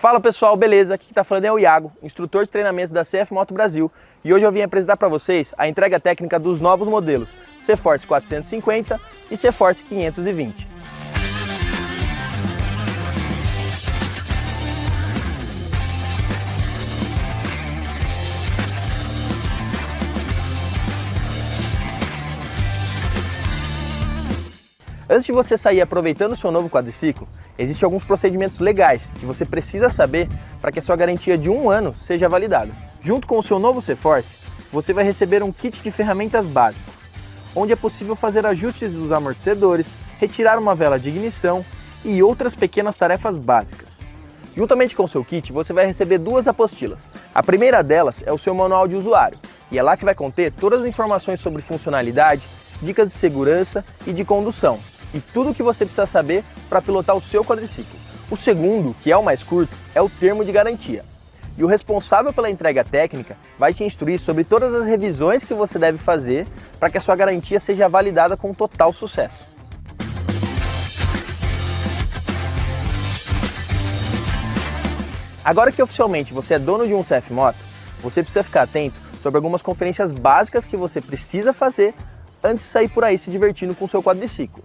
Fala pessoal, beleza? Aqui quem tá falando é o Iago, instrutor de treinamento da CF Moto Brasil, e hoje eu vim apresentar para vocês a entrega técnica dos novos modelos C-Force 450 e C-Force 520. Antes de você sair aproveitando o seu novo quadriciclo, existem alguns procedimentos legais que você precisa saber para que a sua garantia de 1 ano seja validada. Junto com o seu novo C-Force, você vai receber um kit de ferramentas básico, onde é possível fazer ajustes dos amortecedores, retirar uma vela de ignição e outras pequenas tarefas básicas. Juntamente com o seu kit, você vai receber 2 apostilas. A primeira delas é o seu manual de usuário, e é lá que vai conter todas as informações sobre funcionalidade, dicas de segurança e de condução, e tudo o que você precisa saber para pilotar o seu quadriciclo. O segundo, que é o mais curto, é o termo de garantia. E o responsável pela entrega técnica vai te instruir sobre todas as revisões que você deve fazer para que a sua garantia seja validada com total sucesso. Agora que oficialmente você é dono de um CF Moto, você precisa ficar atento sobre algumas conferências básicas que você precisa fazer antes de sair por aí se divertindo com o seu quadriciclo.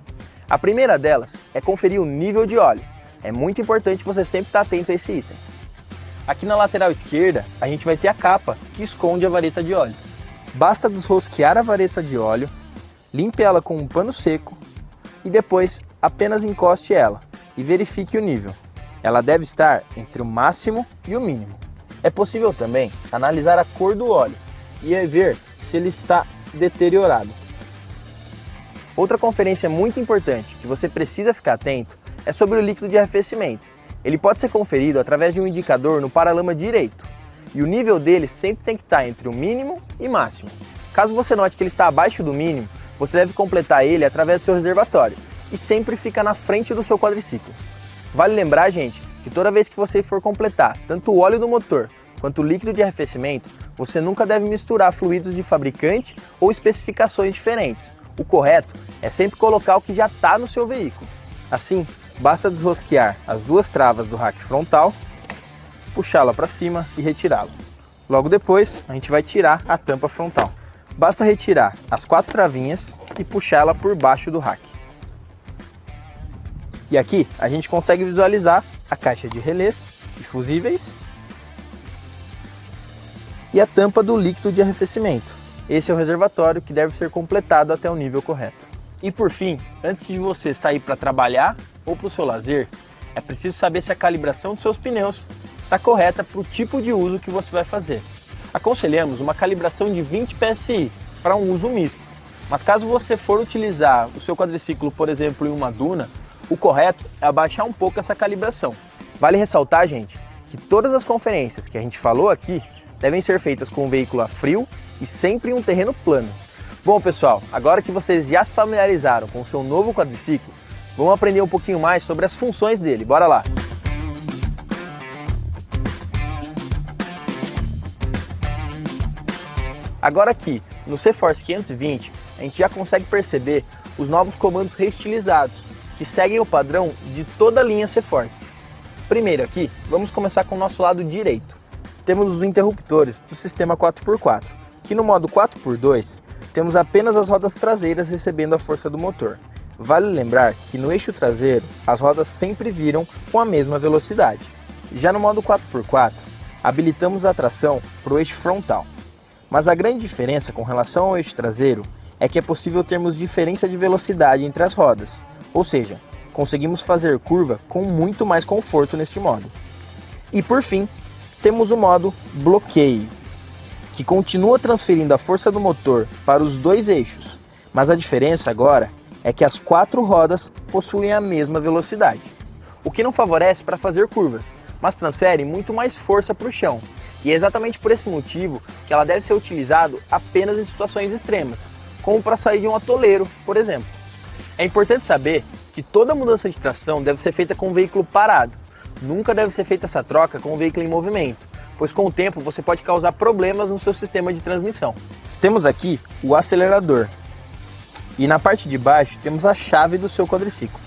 A primeira delas é conferir o nível de óleo. É muito importante você sempre estar atento a esse item. Aqui na lateral esquerda, a gente vai ter a capa que esconde a vareta de óleo. Basta desrosquear a vareta de óleo, limpe ela com um pano seco e depois apenas encoste ela e verifique o nível. Ela deve estar entre o máximo e o mínimo. É possível também analisar a cor do óleo e ver se ele está deteriorado. Outra conferência muito importante que você precisa ficar atento é sobre o líquido de arrefecimento. Ele pode ser conferido através de um indicador no paralama direito, e o nível dele sempre tem que estar entre o mínimo e máximo. Caso você note que ele está abaixo do mínimo, você deve completar ele através do seu reservatório, que sempre fica na frente do seu quadriciclo. Vale lembrar, gente, que toda vez que você for completar tanto o óleo do motor quanto o líquido de arrefecimento, você nunca deve misturar fluidos de fabricante ou especificações diferentes. O correto é sempre colocar o que já está no seu veículo. Assim, basta desrosquear as 2 travas do rack frontal, puxá-la para cima e retirá-la. Logo depois, a gente vai tirar a tampa frontal. Basta retirar as 4 travinhas e puxá-la por baixo do rack. E aqui a gente consegue visualizar a caixa de relés e fusíveis e a tampa do líquido de arrefecimento. Esse é o reservatório que deve ser completado até o nível correto. E por fim, antes de você sair para trabalhar ou para o seu lazer, é preciso saber se a calibração dos seus pneus está correta para o tipo de uso que você vai fazer. Aconselhamos uma calibração de 20 PSI para um uso misto, mas caso você for utilizar o seu quadriciclo, por exemplo, em uma duna, o correto é abaixar um pouco essa calibração. Vale ressaltar, gente, que todas as conferências que a gente falou aqui devem ser feitas com o veículo a frio e sempre em um terreno plano. Bom pessoal, agora que vocês já se familiarizaram com o seu novo quadriciclo, vamos aprender um pouquinho mais sobre as funções dele, bora lá! Agora aqui, no C-Force 520, a gente já consegue perceber os novos comandos reestilizados, que seguem o padrão de toda a linha C-Force. Primeiro aqui, vamos começar com o nosso lado direito. Temos os interruptores do sistema 4x4, que no modo 4x2 temos apenas as rodas traseiras recebendo a força do motor. Vale lembrar que no eixo traseiro as rodas sempre viram com a mesma velocidade. Já no modo 4x4 habilitamos a tração para o eixo frontal. Mas a grande diferença com relação ao eixo traseiro é que é possível termos diferença de velocidade entre as rodas, ou seja, conseguimos fazer curva com muito mais conforto neste modo. E por fim, temos o modo bloqueio, que continua transferindo a força do motor para os 2 eixos, mas a diferença agora é que as 4 rodas possuem a mesma velocidade, o que não favorece para fazer curvas, mas transfere muito mais força para o chão, e é exatamente por esse motivo que ela deve ser utilizada apenas em situações extremas, como para sair de um atoleiro, por exemplo. É importante saber que toda mudança de tração deve ser feita com o veículo parado, nunca deve ser feita essa troca com o veículo em movimento, pois com o tempo você pode causar problemas no seu sistema de transmissão. Temos aqui o acelerador e na parte de baixo temos a chave do seu quadriciclo.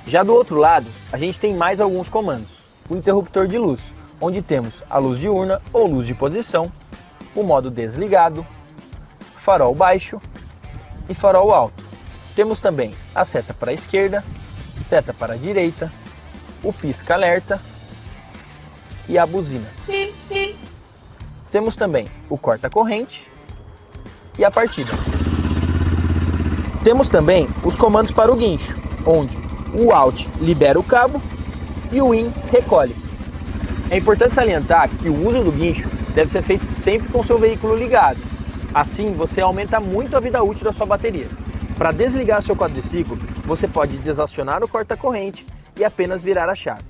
Já do outro lado, a gente tem mais alguns comandos. o interruptor de luz, onde temos a luz diurna ou luz de posição, o modo desligado, farol baixo e farol alto. Temos também a seta para a esquerda, seta para a direita, o pisca-alerta e a buzina. Temos também o corta-corrente e a partida. Temos também os comandos para o guincho, onde o Alt libera o cabo e o In recolhe. É importante salientar que o uso do guincho deve ser feito sempre com seu veículo ligado. Assim, você aumenta muito a vida útil da sua bateria. Para desligar seu quadriciclo, você pode desacionar o corta-corrente e apenas virar a chave.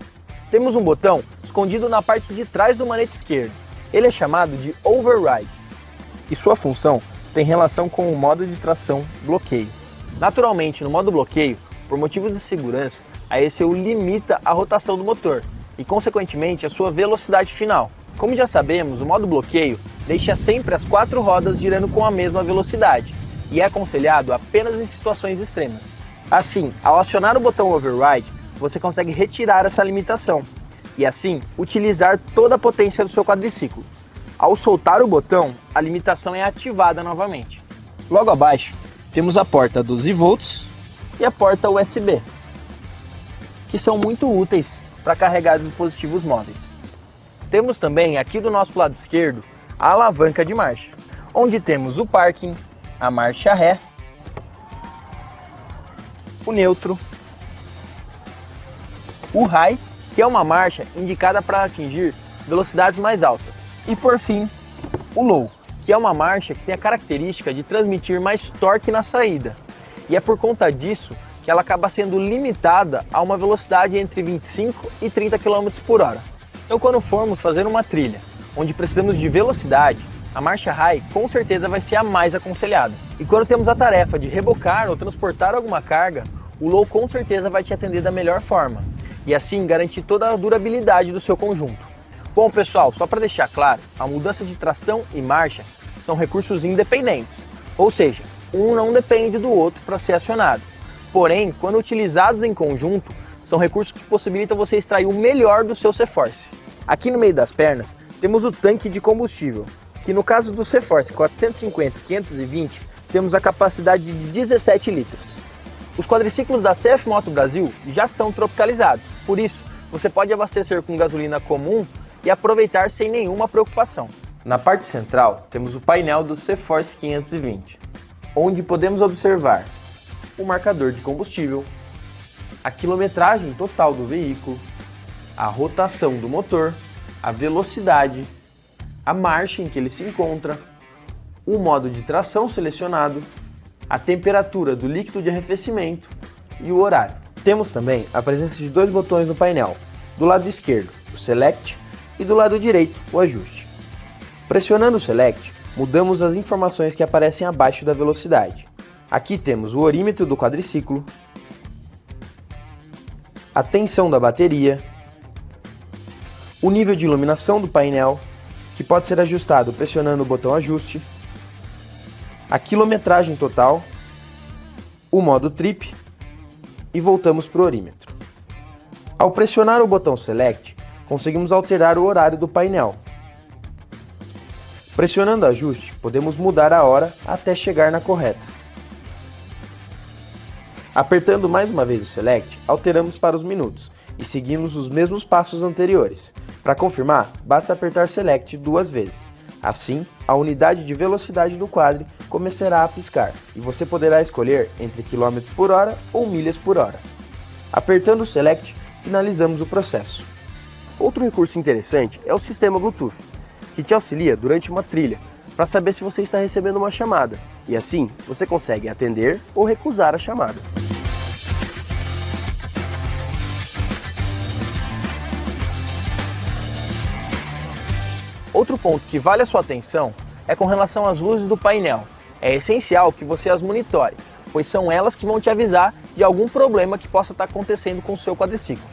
Temos um botão escondido na parte de trás do manete esquerdo. Ele é chamado de Override e sua função tem relação com o modo de tração bloqueio. Naturalmente, no modo bloqueio, por motivos de segurança, a ECU limita a rotação do motor e, consequentemente, a sua velocidade final. Como já sabemos, o modo bloqueio deixa sempre as 4 rodas girando com a mesma velocidade e é aconselhado apenas em situações extremas. Assim, ao acionar o botão Override, você consegue retirar essa limitação e, assim, utilizar toda a potência do seu quadriciclo. Ao soltar o botão, a limitação é ativada novamente. Logo abaixo, temos a porta 12 volts e a porta USB, que são muito úteis para carregar dispositivos móveis. Temos também aqui do nosso lado esquerdo a alavanca de marcha, onde temos o parking, a marcha ré, o neutro, o high, que é uma marcha indicada para atingir velocidades mais altas, e por fim o low, que é uma marcha que tem a característica de transmitir mais torque na saída, e é por conta disso que ela acaba sendo limitada a uma velocidade entre 25 e 30 km por hora. Então, quando formos fazer uma trilha onde precisamos de velocidade, a marcha high com certeza vai ser a mais aconselhada. E quando temos a tarefa de rebocar ou transportar alguma carga, o low com certeza vai te atender da melhor forma e assim garantir toda a durabilidade do seu conjunto. Bom pessoal, só para deixar claro, a mudança de tração e marcha são recursos independentes, ou seja, um não depende do outro para ser acionado. Porém, quando utilizados em conjunto, são recursos que possibilitam você extrair o melhor do seu C-Force. Aqui no meio das pernas, temos o tanque de combustível, que no caso do C-Force 450-520, temos a capacidade de 17 litros. Os quadriciclos da CF Moto Brasil já são tropicalizados, por isso, você pode abastecer com gasolina comum e aproveitar sem nenhuma preocupação. Na parte central, temos o painel do C-Force 520, onde podemos observar o marcador de combustível, a quilometragem total do veículo, a rotação do motor, a velocidade, a marcha em que ele se encontra, o modo de tração selecionado, a temperatura do líquido de arrefecimento e o horário. Temos também a presença de 2 botões no painel, do lado esquerdo o Select e do lado direito o Ajuste. Pressionando o Select, mudamos as informações que aparecem abaixo da velocidade. Aqui temos o orímetro do quadriciclo, a tensão da bateria, o nível de iluminação do painel, que pode ser ajustado pressionando o botão Ajuste, a quilometragem total, o modo Trip e voltamos para o orímetro. Ao pressionar o botão Select, conseguimos alterar o horário do painel. Pressionando Ajuste, podemos mudar a hora até chegar na correta. Apertando mais uma vez o Select, alteramos para os minutos e seguimos os mesmos passos anteriores. Para confirmar, basta apertar Select 2 vezes. Assim, a unidade de velocidade do quadro começará a piscar e você poderá escolher entre km por hora ou milhas por hora. Apertando o Select, finalizamos o processo. Outro recurso interessante é o sistema Bluetooth, que te auxilia durante uma trilha para saber se você está recebendo uma chamada, e assim você consegue atender ou recusar a chamada. Outro ponto que vale a sua atenção é com relação às luzes do painel. É essencial que você as monitore, pois são elas que vão te avisar de algum problema que possa estar acontecendo com o seu quadriciclo.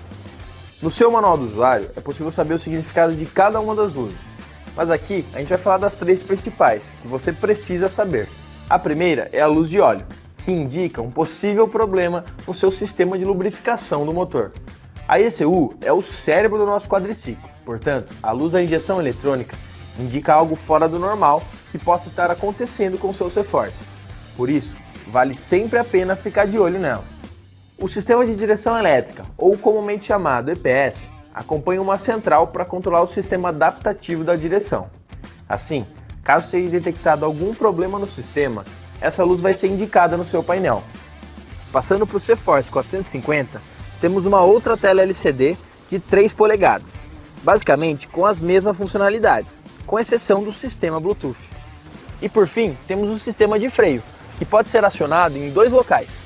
No seu manual do usuário é possível saber o significado de cada uma das luzes, mas aqui a gente vai falar das 3 principais que você precisa saber. A primeira é a luz de óleo, que indica um possível problema no seu sistema de lubrificação do motor. A ECU é o cérebro do nosso quadriciclo, portanto, a luz da injeção eletrônica indica algo fora do normal que possa estar acontecendo com o seu C-Force. Por isso, vale sempre a pena ficar de olho nela. O sistema de direção elétrica, ou comumente chamado EPS, acompanha uma central para controlar o sistema adaptativo da direção. Assim, caso seja detectado algum problema no sistema, essa luz vai ser indicada no seu painel. Passando para o C-Force 450, temos uma outra tela LCD de 3 polegadas, basicamente com as mesmas funcionalidades, com exceção do sistema Bluetooth. E por fim, temos o sistema de freio, que pode ser acionado em 2 locais.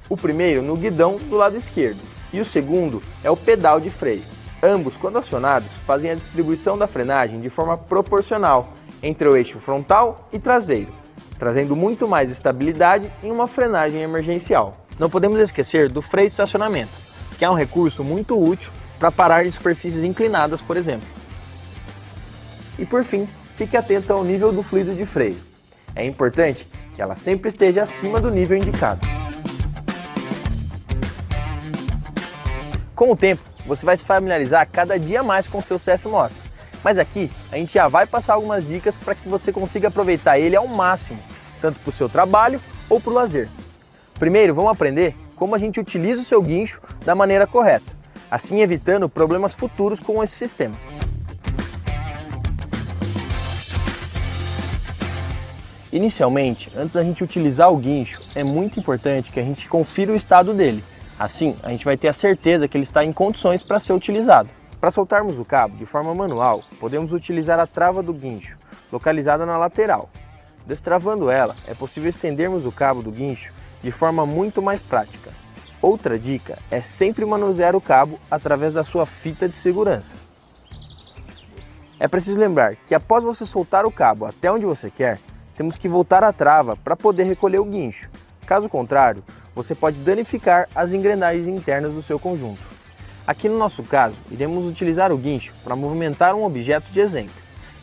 O primeiro no guidão do lado esquerdo e o segundo é o pedal de freio. Ambos, quando acionados, fazem a distribuição da frenagem de forma proporcional entre o eixo frontal e traseiro, trazendo muito mais estabilidade em uma frenagem emergencial. Não podemos esquecer do freio de estacionamento, que é um recurso muito útil para parar em superfícies inclinadas, por exemplo. E por fim, fique atento ao nível do fluido de freio. É importante que ela sempre esteja acima do nível indicado. Com o tempo, você vai se familiarizar cada dia mais com o seu CF Moto, mas aqui a gente já vai passar algumas dicas para que você consiga aproveitar ele ao máximo, tanto para o seu trabalho ou para o lazer. Primeiro, vamos aprender como a gente utiliza o seu guincho da maneira correta, assim evitando problemas futuros com esse sistema. Inicialmente, antes da gente utilizar o guincho, é muito importante que a gente confira o estado dele. Assim, a gente vai ter a certeza que ele está em condições para ser utilizado. Para soltarmos o cabo de forma manual, podemos utilizar a trava do guincho, localizada na lateral. Destravando ela, é possível estendermos o cabo do guincho de forma muito mais prática. Outra dica é sempre manusear o cabo através da sua fita de segurança. É preciso lembrar que após você soltar o cabo até onde você quer, temos que voltar à trava para poder recolher o guincho. Caso contrário, você pode danificar as engrenagens internas do seu conjunto. Aqui no nosso caso, iremos utilizar o guincho para movimentar um objeto de exemplo.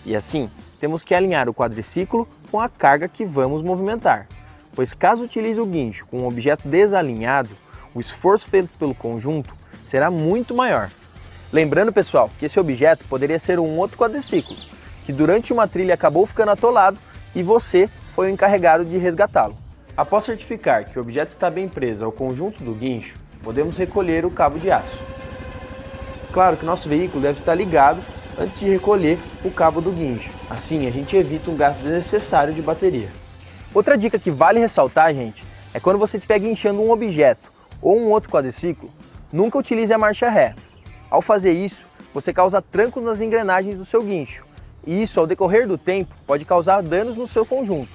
E assim, temos que alinhar o quadriciclo com a carga que vamos movimentar. Pois caso utilize o guincho com um objeto desalinhado, o esforço feito pelo conjunto será muito maior. Lembrando, pessoal, que esse objeto poderia ser um outro quadriciclo, que durante uma trilha acabou ficando atolado e você foi o encarregado de resgatá-lo. Após certificar que o objeto está bem preso ao conjunto do guincho, podemos recolher o cabo de aço. Claro que nosso veículo deve estar ligado antes de recolher o cabo do guincho, assim a gente evita um gasto desnecessário de bateria. Outra dica que vale ressaltar, gente, é quando você estiver guinchando um objeto ou um outro quadriciclo, nunca utilize a marcha ré. Ao fazer isso, você causa trancos nas engrenagens do seu guincho, e isso, ao decorrer do tempo, pode causar danos no seu conjunto.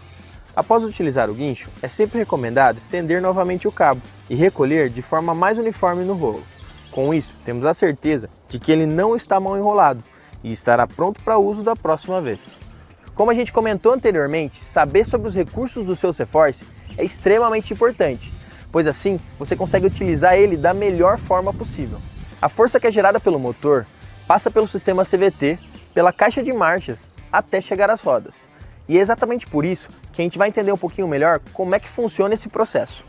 Após utilizar o guincho, é sempre recomendado estender novamente o cabo e recolher de forma mais uniforme no rolo. Com isso, temos a certeza de que ele não está mal enrolado e estará pronto para uso da próxima vez. Como a gente comentou anteriormente, saber sobre os recursos do seu C-Force é extremamente importante, pois assim você consegue utilizar ele da melhor forma possível. A força que é gerada pelo motor passa pelo sistema CVT, pela caixa de marchas, até chegar às rodas. E é exatamente por isso que a gente vai entender um pouquinho melhor como é que funciona esse processo.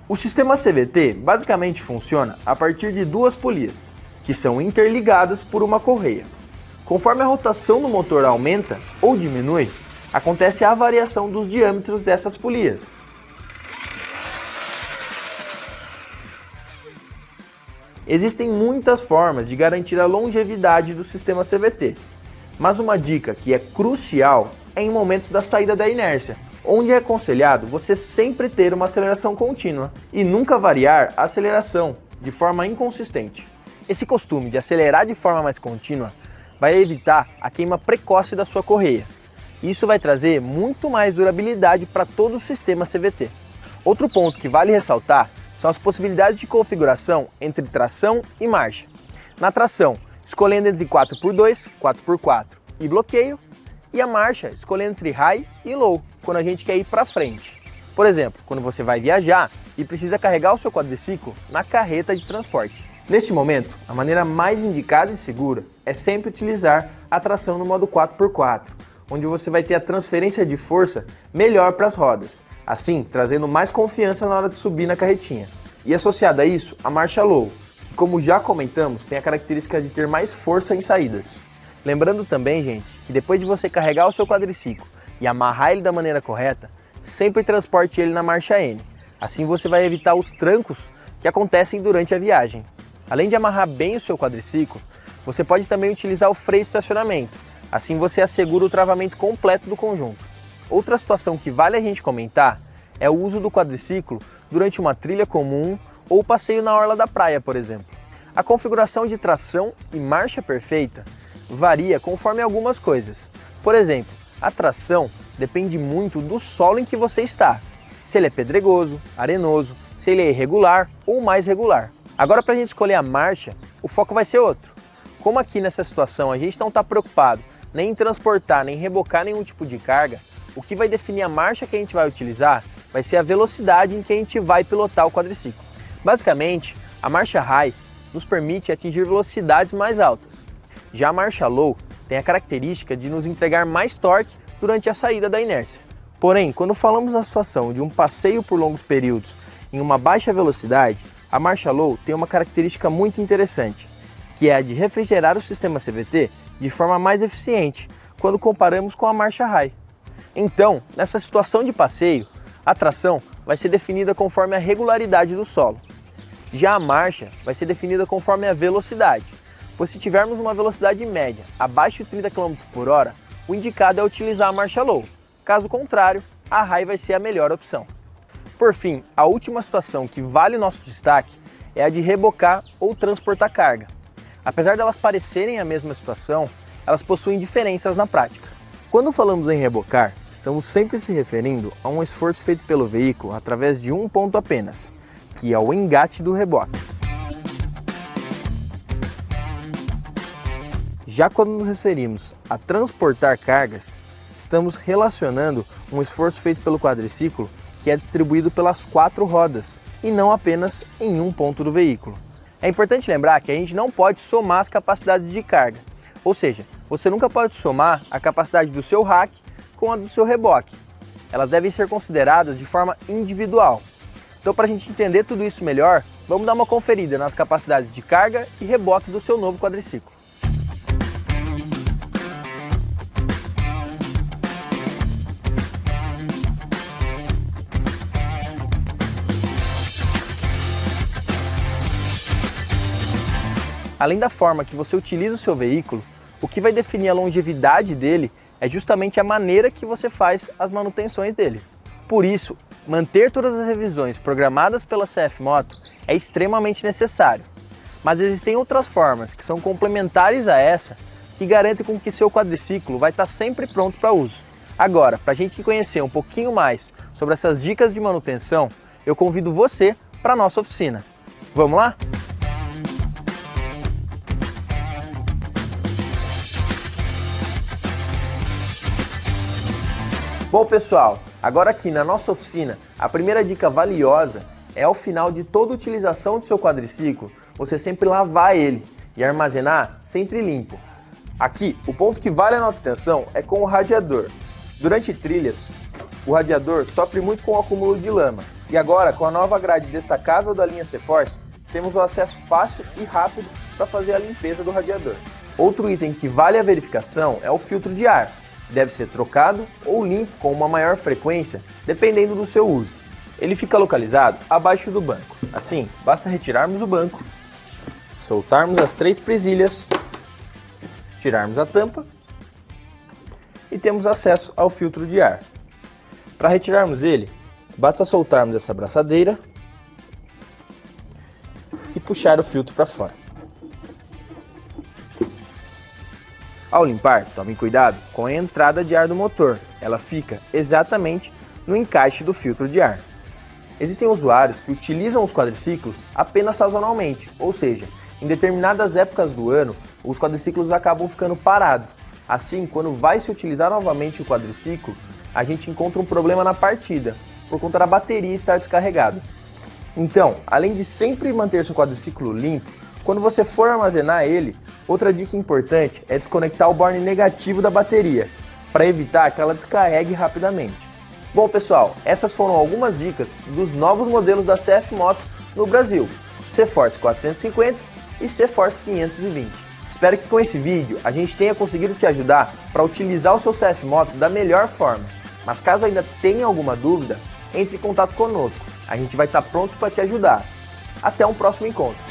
O sistema CVT basicamente funciona a partir de 2 polias, que são interligadas por uma correia. Conforme a rotação do motor aumenta ou diminui, acontece a variação dos diâmetros dessas polias. Existem muitas formas de garantir a longevidade do sistema CVT, mas uma dica que é crucial é em momentos da saída da inércia, onde é aconselhado você sempre ter uma aceleração contínua e nunca variar a aceleração de forma inconsistente. Esse costume de acelerar de forma mais contínua vai evitar a queima precoce da sua correia. Isso vai trazer muito mais durabilidade para todo o sistema CVT. Outro ponto que vale ressaltar são as possibilidades de configuração entre tração e marcha. Na tração, escolhendo entre 4x2, 4x4 e bloqueio, e a marcha escolhendo entre high e low, quando a gente quer ir para frente. Por exemplo, quando você vai viajar e precisa carregar o seu quadriciclo na carreta de transporte. Neste momento, a maneira mais indicada e segura é sempre utilizar a tração no modo 4x4, onde você vai ter a transferência de força melhor para as rodas, assim trazendo mais confiança na hora de subir na carretinha. E associada a isso, a marcha low, que como já comentamos, tem a característica de ter mais força em saídas. Lembrando também, gente, que depois de você carregar o seu quadriciclo e amarrar ele da maneira correta, sempre transporte ele na marcha N. Assim você vai evitar os trancos que acontecem durante a viagem. Além de amarrar bem o seu quadriciclo, você pode também utilizar o freio de estacionamento. Assim você assegura o travamento completo do conjunto. Outra situação que vale a gente comentar é o uso do quadriciclo durante uma trilha comum ou passeio na orla da praia, por exemplo. A configuração de tração e marcha perfeita varia conforme algumas coisas. Por exemplo, a tração depende muito do solo em que você está. Se ele é pedregoso, arenoso, se ele é irregular ou mais regular. Agora, para a gente escolher a marcha, o foco vai ser outro. Como aqui nessa situação a gente não está preocupado nem em transportar, nem em rebocar nenhum tipo de carga, o que vai definir a marcha que a gente vai utilizar vai ser a velocidade em que a gente vai pilotar o quadriciclo. Basicamente, a marcha high nos permite atingir velocidades mais altas. Já a marcha low tem a característica de nos entregar mais torque durante a saída da inércia. Porém, quando falamos na situação de um passeio por longos períodos em uma baixa velocidade, a marcha low tem uma característica muito interessante, que é a de refrigerar o sistema CVT de forma mais eficiente quando comparamos com a marcha high. Então, nessa situação de passeio, a tração vai ser definida conforme a regularidade do solo. Já a marcha vai ser definida conforme a velocidade, pois se tivermos uma velocidade média abaixo de 30 km por hora, o indicado é utilizar a marcha low. Caso contrário, a high vai ser a melhor opção. Por fim, a última situação que vale o nosso destaque é a de rebocar ou transportar carga. Apesar de elas parecerem a mesma situação, elas possuem diferenças na prática. Quando falamos em rebocar, estamos sempre se referindo a um esforço feito pelo veículo através de um ponto apenas, que é o engate do reboque. Já quando nos referimos a transportar cargas, estamos relacionando um esforço feito pelo quadriciclo que é distribuído pelas 4 rodas e não apenas em um ponto do veículo. É importante lembrar que a gente não pode somar as capacidades de carga, ou seja, você nunca pode somar a capacidade do seu rack com a do seu reboque. Elas devem ser consideradas de forma individual. Então, para a gente entender tudo isso melhor, vamos dar uma conferida nas capacidades de carga e reboque do seu novo quadriciclo. Além da forma que você utiliza o seu veículo, o que vai definir a longevidade dele é justamente a maneira que você faz as manutenções dele. Por isso, manter todas as revisões programadas pela CF Moto é extremamente necessário. Mas existem outras formas que são complementares a essa que garantem com que seu quadriciclo vai estar sempre pronto para uso. Agora, para a gente conhecer um pouquinho mais sobre essas dicas de manutenção, eu convido você para a nossa oficina. Vamos lá? Bom pessoal, agora aqui na nossa oficina, a primeira dica valiosa é ao final de toda utilização do seu quadriciclo, você sempre lavar ele e armazenar sempre limpo. Aqui, o ponto que vale a nossa atenção é com o radiador. Durante trilhas, o radiador sofre muito com o acúmulo de lama. E agora, com a nova grade destacável da linha C-Force, temos o acesso fácil e rápido para fazer a limpeza do radiador. Outro item que vale a verificação é o filtro de ar, que deve ser trocado ou limpo com uma maior frequência, dependendo do seu uso. Ele fica localizado abaixo do banco. Assim, basta retirarmos o banco, soltarmos as 3 presilhas, tirarmos a tampa e temos acesso ao filtro de ar. Para retirarmos ele, basta soltarmos essa abraçadeira e puxar o filtro para fora. Ao limpar, tome cuidado com a entrada de ar do motor, ela fica exatamente no encaixe do filtro de ar. Existem usuários que utilizam os quadriciclos apenas sazonalmente, ou seja, em determinadas épocas do ano, os quadriciclos acabam ficando parados. Assim, quando vai se utilizar novamente o quadriciclo, a gente encontra um problema na partida, por conta da bateria estar descarregada. Então, além de sempre manter seu quadriciclo limpo, quando você for armazenar ele, outra dica importante é desconectar o borne negativo da bateria, para evitar que ela descarregue rapidamente. Bom pessoal, essas foram algumas dicas dos novos modelos da CF Moto no Brasil, C-Force 450 e C-Force 520. Espero que com esse vídeo a gente tenha conseguido te ajudar para utilizar o seu CF Moto da melhor forma. Mas caso ainda tenha alguma dúvida, entre em contato conosco. A gente vai estar pronto para te ajudar. Até um próximo encontro.